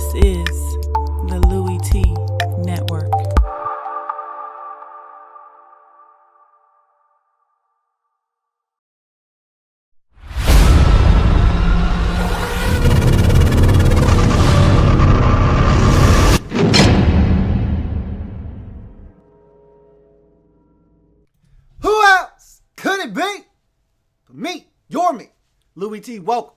This is the Louie Tee Network. Who else could it be? Me, your me, Louie T. Welcome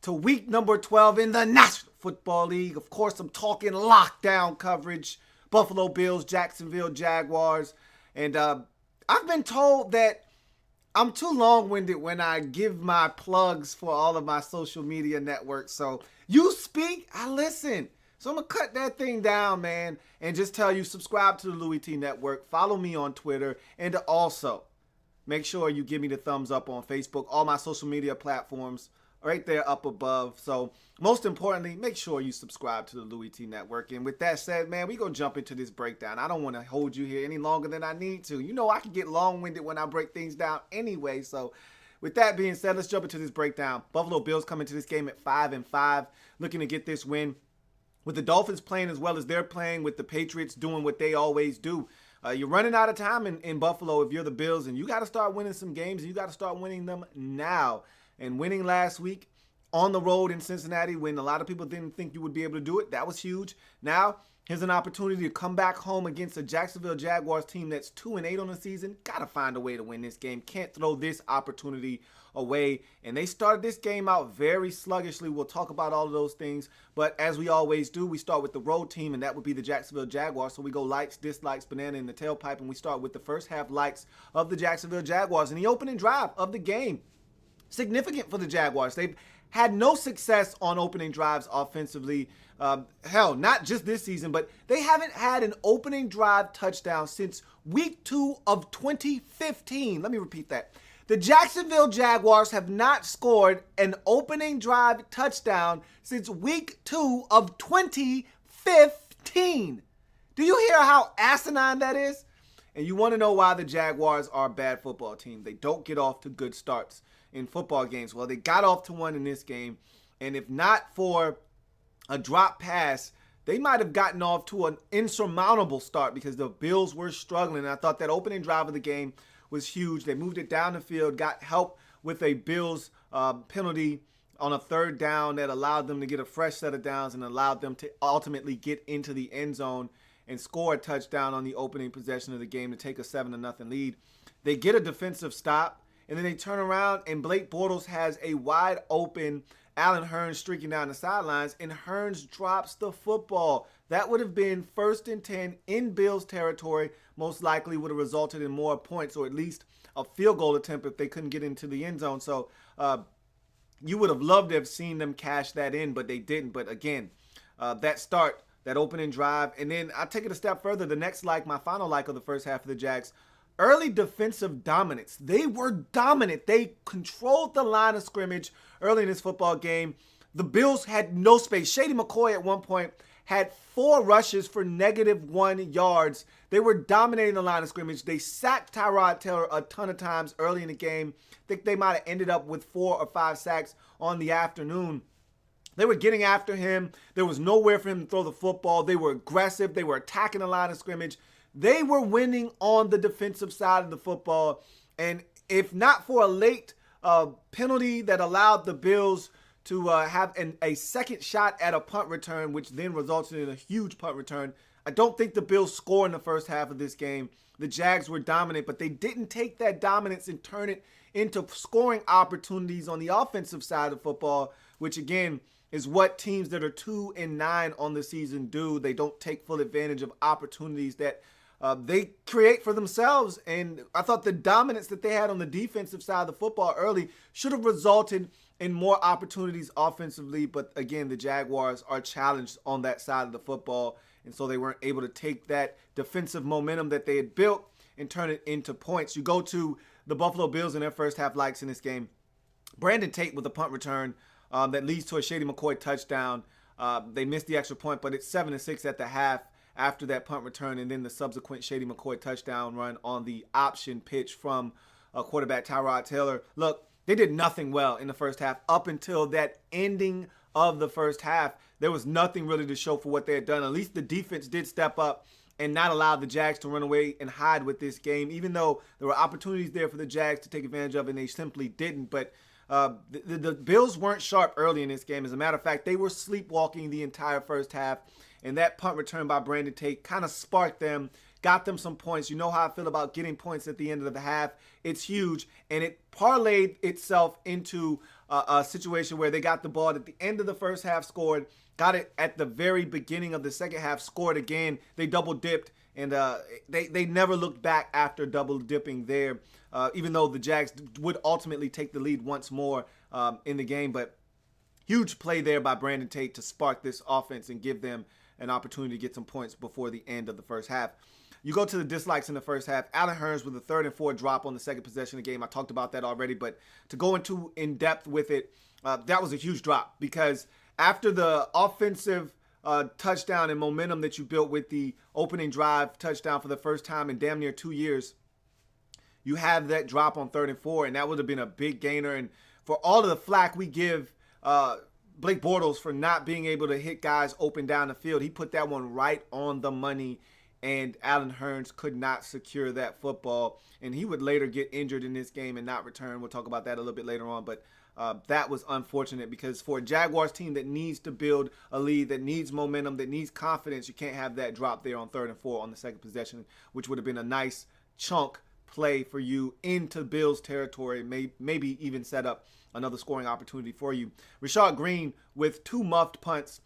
to week number 12 in the National Football League. Of course, I'm talking lockdown coverage, Buffalo Bills, Jacksonville Jaguars. And I've been told that I'm too long-winded when I give my plugs for all of my social media networks. So you speak, I listen. So I'm going to cut that thing down, man, and just tell you, subscribe to the Louie Tee Network, follow me on Twitter, and also make sure you give me the thumbs up on Facebook, all my social media platforms right there up above. So most importantly, make sure you subscribe to the Louie Tee Network. And with that said, man, we're going to jump into this breakdown. I don't want to hold you here any longer than I need to. You know I can get long-winded when I break things down anyway. So with that being said, let's jump into this breakdown. Buffalo Bills come into this game at 5-5, looking to get this win. With the Dolphins playing as well as they're playing, with the Patriots doing what they always do. You're running out of time in Buffalo if you're the Bills, and you got to start winning some games, and you got to start winning them now. And winning last week on the road in Cincinnati when a lot of people didn't think you would be able to do it, that was huge. Now, here's an opportunity to come back home against a Jacksonville Jaguars team that's 2-8 on the season. Got to find a way to win this game. Can't throw this opportunity away. And they started this game out very sluggishly. We'll talk about all of those things. But as we always do, we start with the road team, and that would be the Jacksonville Jaguars. So we go likes, dislikes, banana in the tailpipe, and we start with the first half likes of the Jacksonville Jaguars in the opening drive of the game. Significant for the Jaguars. They've had no success on opening drives offensively. Hell, not just this season, but they haven't had an opening drive touchdown since week 2 of 2015. Let me repeat that. The Jacksonville Jaguars have not scored an opening drive touchdown since week 2 of 2015. Do you hear how asinine that is? And you want to know why the Jaguars are a bad football team. They don't get off to good starts in football games. Well, they got off to one in this game, and if not for a drop pass, they might have gotten off to an insurmountable start because the Bills were struggling. And I thought that opening drive of the game was huge. They moved it down the field, got help with a Bills penalty on a third down that allowed them to get a fresh set of downs and allowed them to ultimately get into the end zone and score a touchdown on the opening possession of the game to take a 7-0 lead. They get a defensive stop, and then they turn around, and Blake Bortles has a wide open Allen Hurns streaking down the sidelines, and Hurns drops the football. That would have been 1st and 10 in Bills territory. Most likely would have resulted in more points, or at least a field goal attempt if they couldn't get into the end zone. So you would have loved to have seen them cash that in, but they didn't. But again, that start, that opening drive, and then I'll take it a step further. The next like, my final like of the first half of the Jags, early defensive dominance. They were dominant. They controlled the line of scrimmage early in this football game. The Bills had no space. Shady McCoy at one point had 4 rushes for -1 yards. They were dominating the line of scrimmage. They sacked Tyrod Taylor a ton of times early in the game. I think they might have ended up with 4 or 5 sacks on the afternoon. They were getting after him. There was nowhere for him to throw the football. They were aggressive. They were attacking the line of scrimmage. They were winning on the defensive side of the football. And if not for a late penalty that allowed the Bills to have a second shot at a punt return, which then resulted in a huge punt return, I don't think the Bills score in the first half of this game. The Jags were dominant, but they didn't take that dominance and turn it into scoring opportunities on the offensive side of football, which again is what teams that are 2-9 on the season do. They don't take full advantage of opportunities that they create for themselves. And I thought the dominance that they had on the defensive side of the football early should have resulted in more opportunities offensively. But again, the Jaguars are challenged on that side of the football. And so they weren't able to take that defensive momentum that they had built and turn it into points. You go to the Buffalo Bills in their first half likes in this game. Brandon Tate with a punt return that leads to a Shady McCoy touchdown. They missed the extra point, but it's 7-6 at the half after that punt return, and then the subsequent Shady McCoy touchdown run on the option pitch from quarterback Tyrod Taylor. Look, they did nothing well in the first half up until that ending of the first half, there was nothing really to show for what they had done. At least the defense did step up and not allow the Jags to run away and hide with this game, even though there were opportunities there for the Jags to take advantage of, and they simply didn't. But the Bills weren't sharp early in this game. As a matter of fact, they were sleepwalking the entire first half, and that punt return by Brandon Tate kind of sparked them, got them some points. You know how I feel about getting points at the end of the half. It's huge, and it parlayed itself into a situation where they got the ball at the end of the first half, scored, got it at the very beginning of the second half, scored again. They double dipped, and they never looked back after double dipping there, even though the Jags would ultimately take the lead once more in the game. But huge play there by Brandon Tate to spark this offense and give them an opportunity to get some points before the end of the first half. You go to the dislikes in the first half. Allen Hurns with a 3rd and 4 drop on the second possession of the game. I talked about that already, but to go into in depth with it, that was a huge drop because after the offensive touchdown and momentum that you built with the opening drive touchdown for the first time in damn near 2 years, you have that drop on 3rd and 4, and that would have been a big gainer. And for all of the flack we give Blake Bortles for not being able to hit guys open down the field, he put that one right on the money, and Allen Hurns could not secure that football, and he would later get injured in this game and not return. We'll talk about that a little bit later on, but that was unfortunate because for a Jaguars team that needs to build a lead, that needs momentum, that needs confidence, you can't have that drop there on 3rd and 4 on the second possession, which would have been a nice chunk play for you into Bills territory, maybe even set up another scoring opportunity for you. Rashad Green with 2 muffed punts.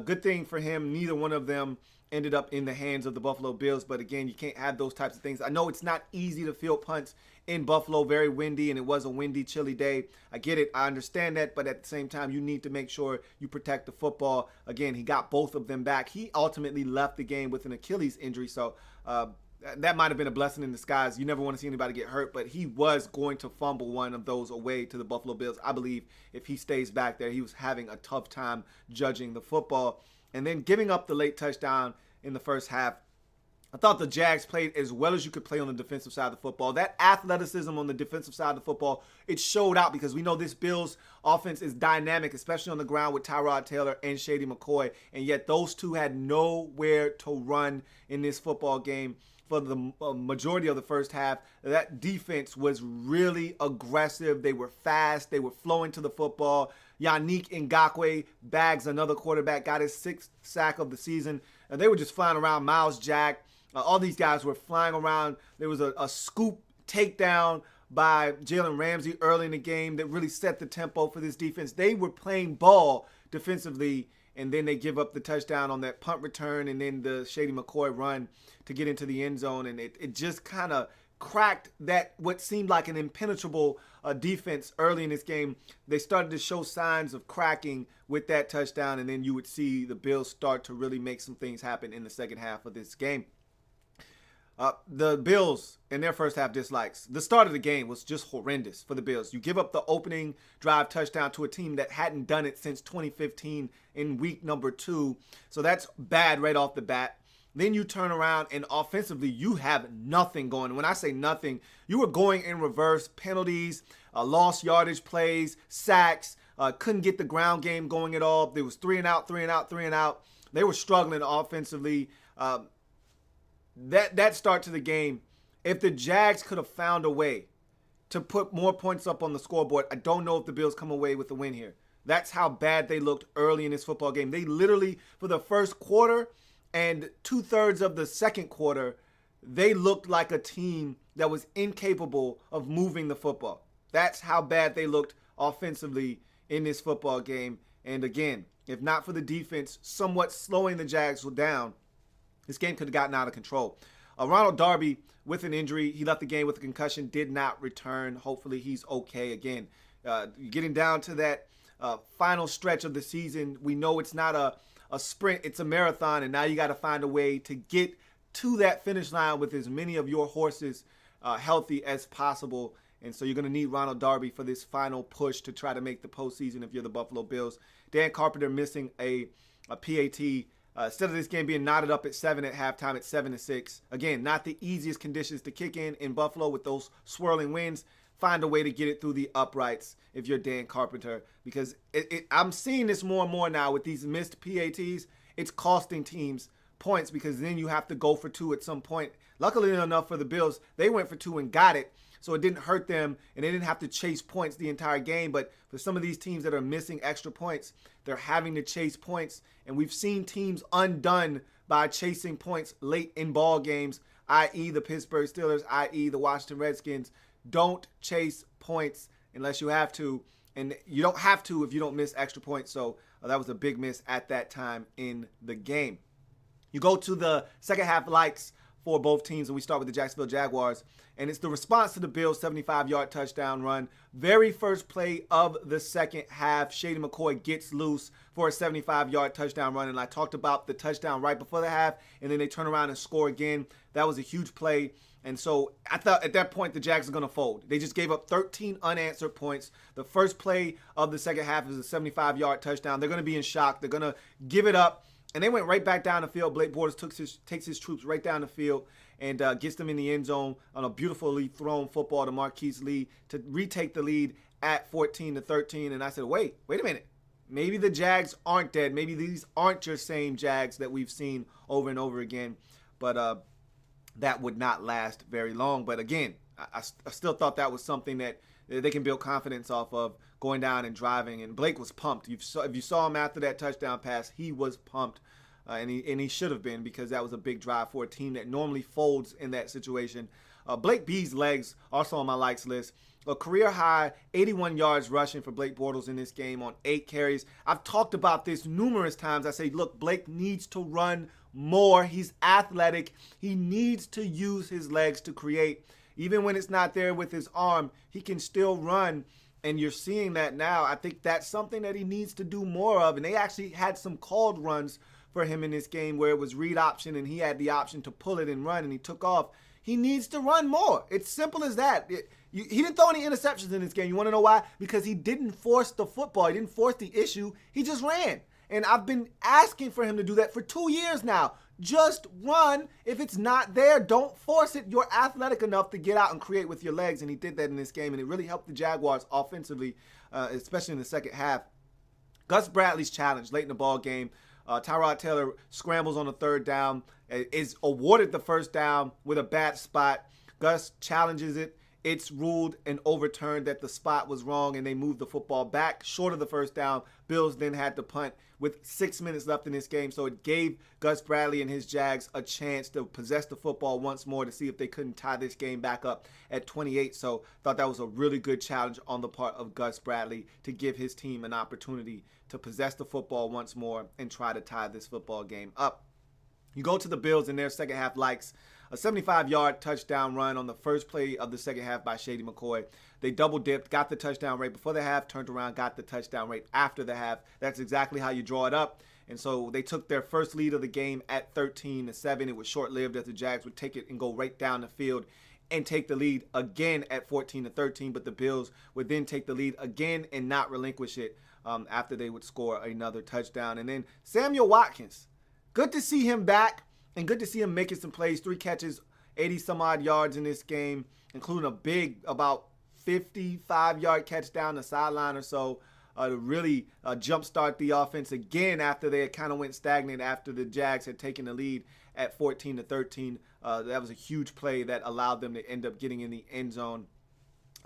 Good thing for him, neither one of them ended up in the hands of the Buffalo Bills. But again, you can't have those types of things. I know it's not easy to field punts in Buffalo, very windy, and it was a windy, chilly day. I get it. I understand that. But at the same time, you need to make sure you protect the football. Again, he got both of them back. He ultimately left the game with an Achilles injury. So that might have been a blessing in disguise. You never want to see anybody get hurt, but he was going to fumble one of those away to the Buffalo Bills. I believe if he stays back there, he was having a tough time judging the football. And then giving up the late touchdown in the first half, I thought the Jags played as well as you could play on the defensive side of the football. That athleticism on the defensive side of the football, it showed out because we know this Bills offense is dynamic, especially on the ground with Tyrod Taylor and Shady McCoy, and yet those two had nowhere to run in this football game. For the majority of the first half, that defense was really aggressive. They were fast. They were flowing to the football. Yannick Ngakoue bags another quarterback, got his 6th sack of the season. And they were just flying around. Miles Jack, all these guys were flying around. There was a scoop takedown by Jalen Ramsey early in the game that really set the tempo for this defense. They were playing ball defensively, and then they give up the touchdown on that punt return and then the Shady McCoy run to get into the end zone. And it just kind of cracked that what seemed like an impenetrable defense early in this game. They started to show signs of cracking with that touchdown, and then you would see the Bills start to really make some things happen in the second half of this game. The Bills in their first half dislikes. The start of the game was just horrendous for the Bills. You give up the opening drive touchdown to a team that hadn't done it since 2015 in week number 2. So that's bad right off the bat. Then you turn around and offensively, you have nothing going. When I say nothing, you were going in reverse, penalties, lost yardage plays, sacks, couldn't get the ground game going at all. There was 3 and out, 3 and out, 3 and out. They were struggling offensively. That start to the game, if the Jags could have found a way to put more points up on the scoreboard, I don't know if the Bills come away with the win here. That's how bad they looked early in this football game. They literally, for the first quarter and 2/3 of the second quarter, they looked like a team that was incapable of moving the football. That's how bad they looked offensively in this football game. And again, if not for the defense somewhat slowing the Jags down, this game could have gotten out of control. Ronald Darby with an injury. He left the game with a concussion, did not return. Hopefully he's okay. Again, getting down to that final stretch of the season, we know it's not a sprint, it's a marathon, and now you got to find a way to get to that finish line with as many of your horses healthy as possible. And so you're going to need Ronald Darby for this final push to try to make the postseason if you're the Buffalo Bills. Dan Carpenter missing a PAT. Instead of this game being knotted up at 7 at halftime, it's 7-6. Again, not the easiest conditions to kick in Buffalo with those swirling winds. find a way to get it through the uprights if you're Dan Carpenter, because I'm seeing this more and more now with these missed PATs. It's costing teams points because then you have to go for 2 at some point. Luckily enough for the Bills, they went for 2 and got it, so it didn't hurt them and they didn't have to chase points the entire game. But for some of these teams that are missing extra points, they're having to chase points, and we've seen teams undone by chasing points late in ball games, i.e. the Pittsburgh Steelers, i.e. the Washington Redskins. Don't chase points unless you have to, and you don't have to if you don't miss extra points. So that was a big miss at that time in the game. You go to the second half likes for both teams, and we start with the Jacksonville Jaguars, and it's the response to the Bills' 75-yard touchdown run. Very first play of the second half, Shady McCoy gets loose for a 75-yard touchdown run, and I talked about the touchdown right before the half, and then they turn around and score again. That was a huge play, and so I thought at that point the Jags are going to fold. They just gave up 13 unanswered points. The first play of the second half is a 75-yard touchdown. They're going to be in shock. They're going to give it up. And they went right back down the field. Blake Bortles takes his troops right down the field and gets them in the end zone on a beautifully thrown football to Marquise Lee to retake the lead at 14-13. And I said, wait a minute. Maybe the Jags aren't dead. Maybe these aren't your same Jags that we've seen over and over again. But that would not last very long. But again, I still thought that was something that they can build confidence off of, going down and driving. And Blake was pumped. If you saw him after that touchdown pass, he was pumped. And he should have been, because that was a big drive for a team that normally folds in that situation. Blake B's legs also on my likes list. A career high 81 yards rushing for Blake Bortles in this game on 8 carries. I've talked about this numerous times. I say, look, Blake needs to run more. He's athletic. He needs to use his legs to create. Even when it's not there with his arm, he can still run. And you're seeing that now. I think that's something that he needs to do more of. And they actually had some called runs for him in this game where it was read option and he had the option to pull it and run, and he took off. He needs to run more. It's simple as that. He didn't throw any interceptions in this game. You want to know why? Because he didn't force the football. He didn't force the issue. He just ran. And I've been asking for him to do that for 2 years now. Just run. If it's not there, don't force it. You're athletic enough to get out and create with your legs, and he did that in this game, and it really helped the Jaguars offensively, especially in the second half. Gus Bradley's challenge late in the ball game. Tyrod Taylor scrambles on the third down, is awarded the first down with a bad spot. Gus challenges it. It's ruled and overturned that the spot was wrong, and they moved the football back short of the first down. Bills then had to punt with 6 minutes left in this game, so it gave Gus Bradley and his Jags a chance to possess the football once more to see if they couldn't tie this game back up at 28. So I thought that was a really good challenge on the part of Gus Bradley to give his team an opportunity to possess the football once more and try to tie this football game up. You go to the Bills in their second half likes. A 75-yard touchdown run on the first play of the second half by Shady McCoy. They double-dipped, got the touchdown right before the half, turned around, got the touchdown right after the half. That's exactly how you draw it up. And so they took their first lead of the game at 13-7. It was short-lived as the Jags would take it and go right down the field and take the lead again at 14-13. But the Bills would then take the lead again and not relinquish it after they would score another touchdown. And then Samuel Watkins, good to see him back. And good to see him making some plays. 3 catches, 80-some-odd yards in this game, including a big, about 55-yard catch down the sideline or so to really jumpstart the offense again after they had kind of went stagnant after the Jags had taken the lead at 14-13. That was a huge play that allowed them to end up getting in the end zone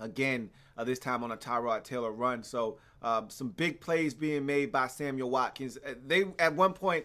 again, this time on a Tyrod Taylor run. So some big plays being made by Samuel Watkins. They, at one point,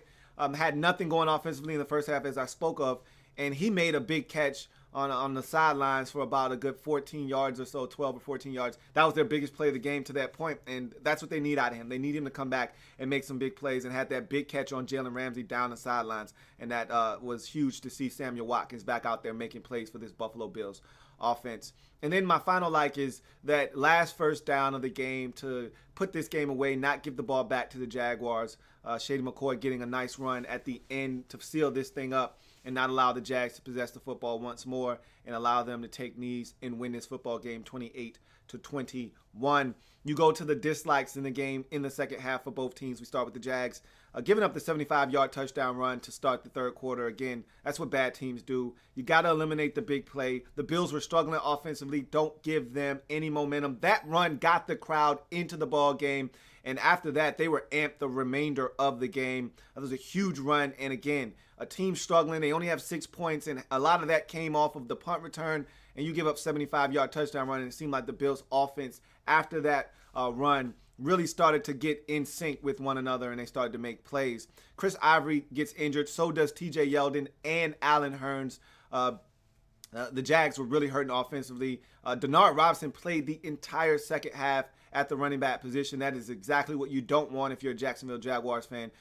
had nothing going offensively in the first half, as I spoke of, and he made a big catch on the sidelines for about a good 14 yards or so, 12 or 14 yards. That was their biggest play of the game to that point, and that's what they need out of him. They need him to come back and make some big plays, and had that big catch on Jalen Ramsey down the sidelines, and that was huge to see Samuel Watkins back out there making plays for this Buffalo Bills offense. And then my final like is that last first down of the game to put this game away, not give the ball back to the Jaguars. Shady McCoy getting a nice run at the end to seal this thing up and not allow the Jags to possess the football once more. and allow them to take knees and win this football game 28-21. You go to the dislikes in the game in the second half for both teams. We start with the Jags. Giving up the 75-yard touchdown run to start the third quarter. Again, that's what bad teams do. You got to eliminate the big play. The Bills were struggling offensively. Don't give them any momentum. That run got the crowd into the ball game. And after that, they were amped the remainder of the game. It was a huge run. And again, a team struggling. They only have 6 points. And a lot of that came off of the punt return. And you give up 75-yard touchdown run. And it seemed like the Bills offense after that run really started to get in sync with one another, and they started to make plays. Chris Ivory gets injured. So does T.J. Yeldon and Allen Hurns. The Jags were really hurting offensively. Denard Robinson played the entire second half at the running back position. That is exactly what you don't want if you're a Jacksonville Jaguars fan.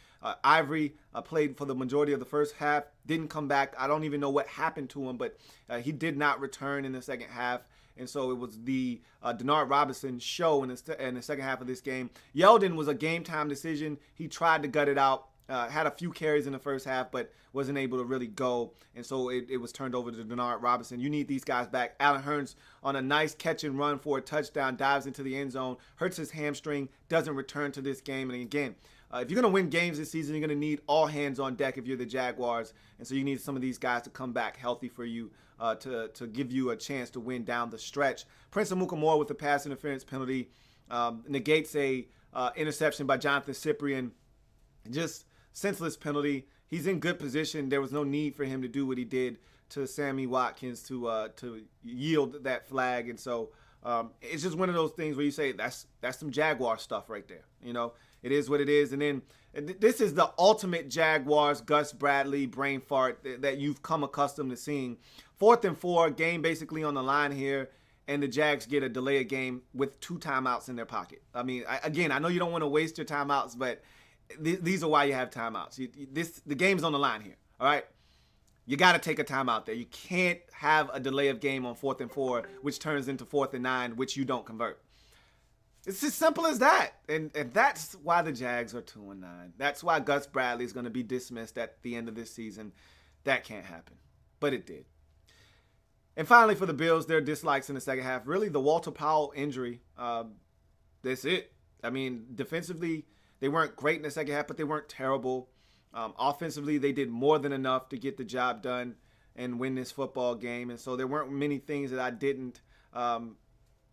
Ivory played for the majority of the first half, didn't come back. I don't even know what happened to him, but he did not return in the second half. And so it was the Denard Robinson show in the second half of this game. Yeldon was a game-time decision. He tried to gut it out, had a few carries in the first half, but wasn't able to really go. And so it was turned over to Denard Robinson. You need these guys back. Allen Hurns on a nice catch and run for a touchdown, dives into the end zone, hurts his hamstring, doesn't return to this game. And again, if you're going to win games this season, you're going to need all hands on deck if you're the Jaguars. And so you need some of these guys to come back healthy for you to give you a chance to win down the stretch. Prince Amukamara with the pass interference penalty negates a interception by Jonathan Cyprien. Just senseless penalty. He's in good position. There was no need for him to do what he did to Sammy Watkins to yield that flag. And so it's just one of those things where you say that's some Jaguar stuff right there. You know, it is what it is. And then this is the ultimate Jaguars Gus Bradley brain fart that you've come accustomed to seeing. 4th and 4, game basically on the line here, and the Jags get a delay of game with 2 timeouts in their pocket. I mean, I know you don't want to waste your timeouts, but these are why you have timeouts. The game's on the line here, all right? You got to take a timeout there. You can't have a delay of game on 4th and 4, which turns into 4th and 9, which you don't convert. It's as simple as that. And that's why the Jags are 2-9. That's why Gus Bradley is going to be dismissed at the end of this season. That can't happen. But it did. And finally, for the Bills, their dislikes in the second half. Really, the Walter Powell injury. That's it. I mean, defensively, they weren't great in the second half, but they weren't terrible. Offensively, they did more than enough to get the job done and win this football game. And so there weren't many things that I didn't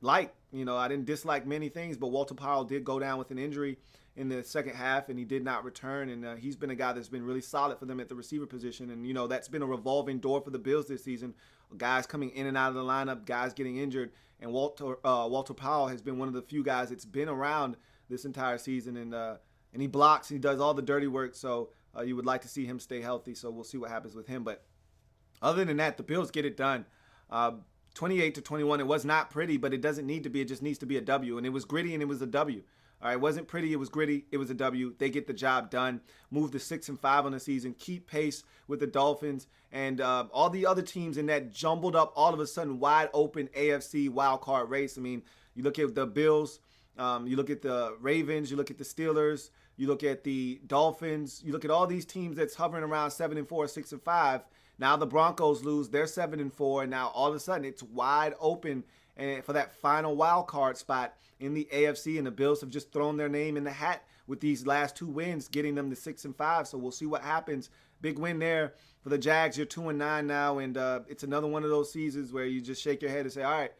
like. You know, I didn't dislike many things, but Walter Powell did go down with an injury in the second half, and he did not return. And he's been a guy that's been really solid for them at the receiver position. And, you know, that's been a revolving door for the Bills this season. Guys coming in and out of the lineup, guys getting injured. And Walter Powell has been one of the few guys that's been around this entire season. And he blocks, he does all the dirty work. So you would like to see him stay healthy. So we'll see what happens with him. But other than that, the Bills get it done. 28-21. It was not pretty, but it doesn't need to be. It just needs to be a W. And it was gritty, and it was a W. All right, it wasn't pretty, it was gritty, it was a W. They get the job done. Move to 6-5 on the season. Keep pace with the Dolphins and all the other teams in that jumbled up, all of a sudden wide open AFC wildcard race. I mean, you look at the Bills, you look at the Ravens, you look at the Steelers, you look at the Dolphins, you look at all these teams that's hovering around 7-4, 6-5. Now the Broncos lose, they're 7-4, and now all of a sudden it's wide open and for that final wild card spot in the AFC, and the Bills have just thrown their name in the hat with these last 2 wins, getting them to 6-5. So we'll see what happens. Big win there for the Jags. You're 2-9 now, and it's another one of those seasons where you just shake your head and say, all right,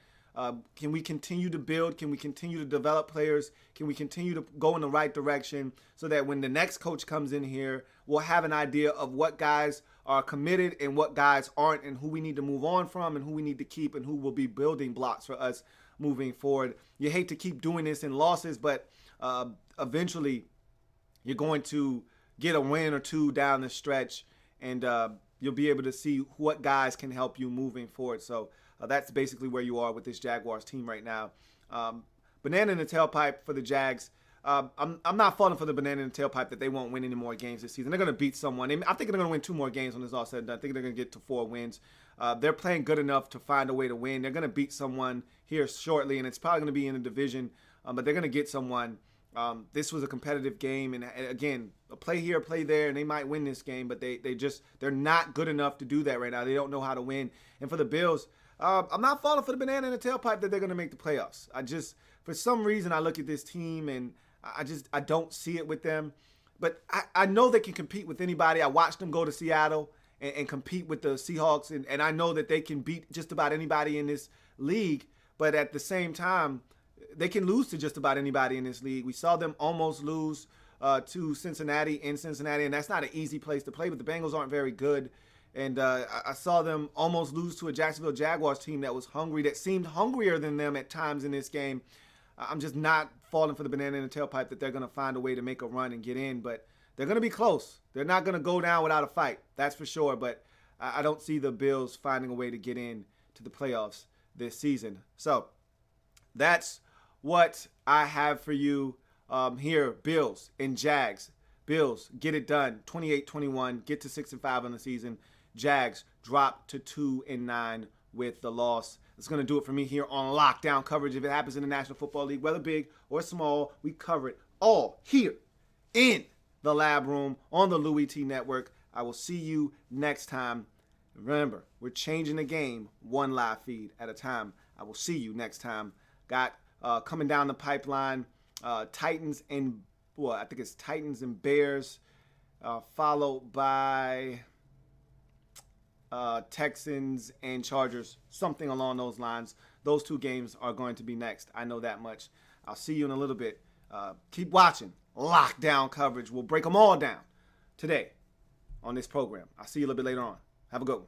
can we continue to build? Can we continue to develop players? Can we continue to go in the right direction so that when the next coach comes in here, we'll have an idea of what guys are committed and what guys aren't, and who we need to move on from and who we need to keep and who will be building blocks for us moving forward. You hate to keep doing this in losses, but eventually you're going to get a win or 2 down the stretch, and you'll be able to see what guys can help you moving forward. So that's basically where you are with this Jaguars team right now. Banana in the tailpipe for the Jags. I'm not falling for the banana in the tailpipe that they won't win any more games this season. They're going to beat someone. I think they're going to win 2 more games when it's all said and done. I think they're going to get to 4 wins. They're playing good enough to find a way to win. They're going to beat someone here shortly, and it's probably going to be in the division, but they're going to get someone. This was a competitive game, and again, a play here, play there, and they might win this game, but they're not good enough to do that right now. They don't know how to win. And for the Bills, I'm not falling for the banana in the tailpipe that they're going to make the playoffs. For some reason, I look at this team and I don't see it with them. But I know they can compete with anybody. I watched them go to Seattle and compete with the Seahawks, and I know that they can beat just about anybody in this league. But at the same time, they can lose to just about anybody in this league. We saw them almost lose to Cincinnati in Cincinnati, and that's not an easy place to play, but the Bengals aren't very good. And I saw them almost lose to a Jacksonville Jaguars team that was hungry, that seemed hungrier than them at times in this game. I'm just not falling for the banana in the tailpipe that they're going to find a way to make a run and get in, but they're going to be close. They're not going to go down without a fight, that's for sure, but I don't see the Bills finding a way to get in to the playoffs this season. So that's what I have for you here. Bills and Jags. Bills get it done, 28-21, get to 6-5 on the season. Jags drop to 2-9 with the loss. It's going to do it for me here on Lockdown Coverage. If it happens in the National Football League, whether big or small, we cover it all here in the Lab Room on the Louie Tee Network. I will see you next time. Remember, we're changing the game one live feed at a time. I will see you next time. Got coming down the pipeline, Titans and, well, I think it's Titans and Bears, followed by Texans and Chargers, something along those lines. Those two games are going to be next. I know that much. I'll see you in a little bit. Keep watching Lockdown Coverage. We'll break them all down today on this program. I'll see you a little bit later on. Have a good one.